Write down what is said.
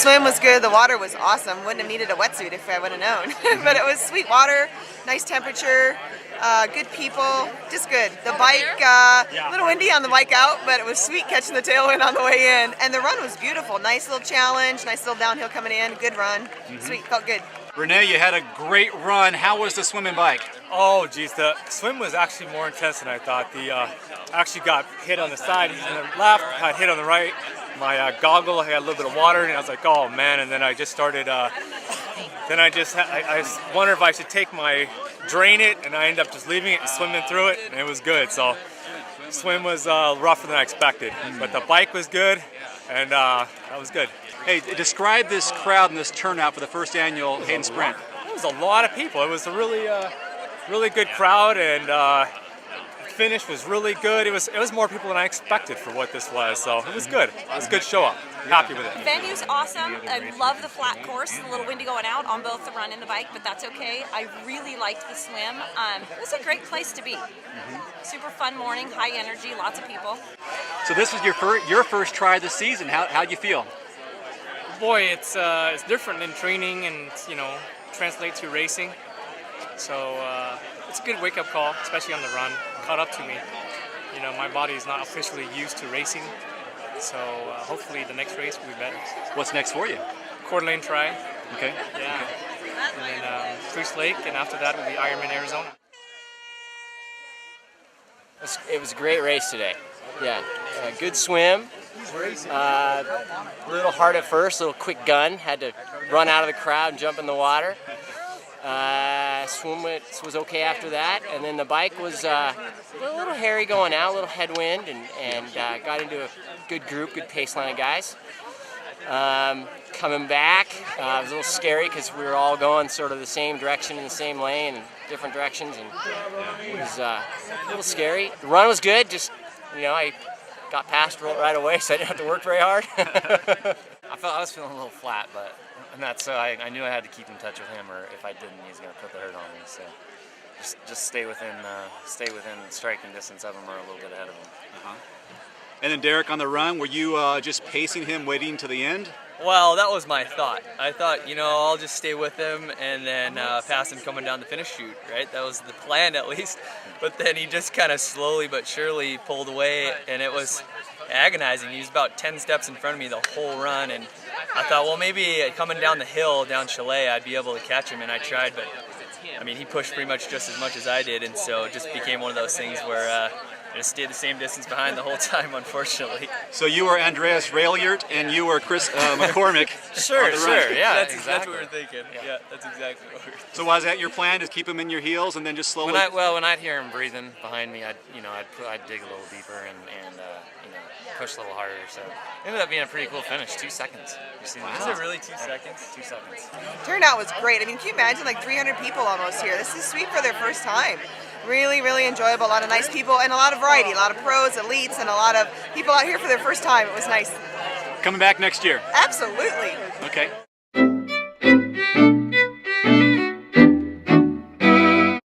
swim was good. The water was awesome. Wouldn't have needed a wetsuit if I would have known. But it was sweet water, nice temperature, good people, just good. The bike, a little windy on the bike out, but it was sweet catching the tailwind on the way in. And the run was beautiful. Nice little challenge, nice little downhill coming in, good run. Sweet, felt good. Renee, you had a great run. How was the swim and bike? Oh, geez, the swim was actually more intense than I thought. The actually got hit on the side, on the left, got hit on the right. My goggle had a little bit of water, and I was like, oh man! And then I just started. Then I wondered if I should drain it, and I ended up just leaving it and swimming through it, and it was good. So, swim was rougher than I expected, but the bike was good, and that was good. Hey, describe this crowd and this turnout for the first annual Hayden Sprint. It was a lot of people. It was a really good crowd, and the finish was really good. It was more people than I expected for what this was, so it was good. It was a good show up. Happy with it. The venue's awesome. I love the flat course, a little windy going out on both the run and the bike, but that's okay. I really liked the swim. It was a great place to be. Super fun morning, high energy, lots of people. So this was your first try this season. How'd you feel? Boy, it's different than training and translate to racing. So it's a good wake-up call, especially on the run. Caught up to me. My body is not officially used to racing, so hopefully the next race will be better. What's next for you? Coeur d'Alene Tri. Okay. Yeah. And then Priest Lake, and after that will be Ironman Arizona. It was a great race today. Yeah, good swim. A little hard at first, a little quick gun. Had to run out of the crowd and jump in the water. Swim was okay after that, and then the bike was a little hairy going out, a little headwind, and got into a good group, good pace line of guys. Coming back, it was a little scary because we were all going sort of the same direction in the same lane, and different directions, and it was a little scary. The run was good, just I got past right away, so I didn't have to work very hard. I was feeling a little flat, but I knew I had to keep in touch with him, or if I didn't, he was going to put the hurt on me. So just stay within striking distance of him, or a little bit ahead of him. And then Derek, on the run, were you just pacing him, waiting to the end? Well, that was my thought. I thought, I'll just stay with him and then pass him coming down the finish chute, right? That was the plan, at least. But then he just kind of slowly but surely pulled away, and it was agonizing. He was about 10 steps in front of me the whole run, and I thought, well, maybe coming down the hill, down Chalet, I'd be able to catch him, and I tried, but he pushed pretty much just as much as I did, and so it just became one of those things where I just stayed the same distance behind the whole time, unfortunately. So you were Andreas Raeliert and you were Chris McCormick. Sure, yeah, that's exactly what we were thinking. Yeah, that's exactly what we were thinking. So was that your plan, to keep him in your heels and then just slowly? When I'd hear him breathing behind me, I'd dig a little deeper and push a little harder. So it ended up being a pretty cool finish. 2 seconds. Is it really 2 seconds? 2 seconds. Turnout was great. Can you imagine 300 people almost here? This is sweet for their first time. Really, really enjoyable. A lot of nice people and a lot of variety. A lot of pros, elites, and a lot of people out here for their first time. It was nice. Coming back next year? Absolutely. Okay.